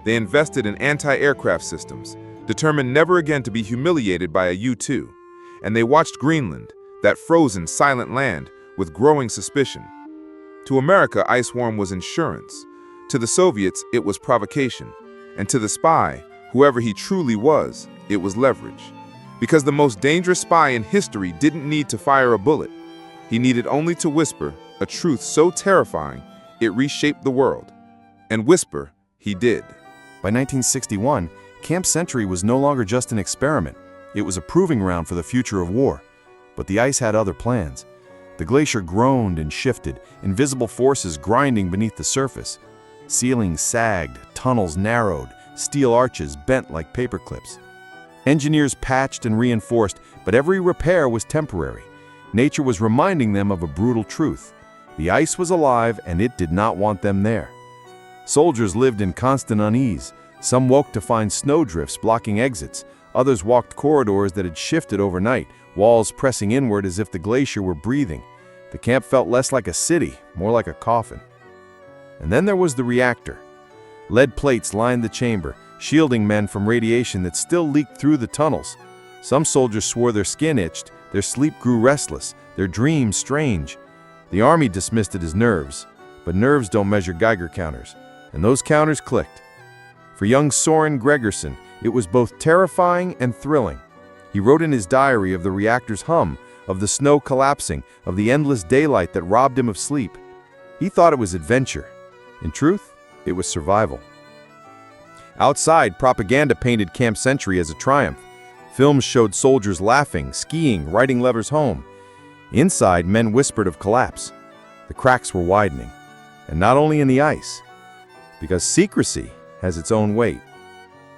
They invested in anti-aircraft systems, determined never again to be humiliated by a U-2. And they watched Greenland, that frozen, silent land, with growing suspicion. To America, Iceworm was insurance. To the Soviets, it was provocation. And to the spy, whoever he truly was, it was leverage. Because the most dangerous spy in history didn't need to fire a bullet. He needed only to whisper a truth so terrifying, it reshaped the world. And whisper, he did. By 1961, Camp Century was no longer just an experiment. It was a proving ground for the future of war. But the ice had other plans. The glacier groaned and shifted, invisible forces grinding beneath the surface. Ceilings sagged, tunnels narrowed, steel arches bent like paper clips. Engineers patched and reinforced, but every repair was temporary. Nature was reminding them of a brutal truth. The ice was alive, and it did not want them there. Soldiers lived in constant unease. Some woke to find snowdrifts blocking exits. Others walked corridors that had shifted overnight, walls pressing inward as if the glacier were breathing. The camp felt less like a city, more like a coffin. And then there was the reactor. Lead plates lined the chamber, shielding men from radiation that still leaked through the tunnels. Some soldiers swore their skin itched, their sleep grew restless, their dreams strange. The army dismissed it as nerves, but nerves don't measure Geiger counters, and those counters clicked. For young Soren Gregerson, it was both terrifying and thrilling. He wrote in his diary of the reactor's hum, of the snow collapsing, of the endless daylight that robbed him of sleep. He thought it was adventure. In truth, it was survival. Outside, propaganda painted Camp Century as a triumph. Films showed soldiers laughing, skiing, riding levers home. Inside, men whispered of collapse. The cracks were widening, and not only in the ice, because secrecy has its own weight.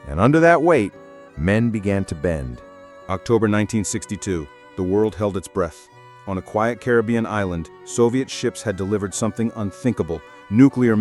And under that weight, men began to bend. October 1962, the world held its breath. On a quiet Caribbean island, Soviet ships had delivered something unthinkable: nuclear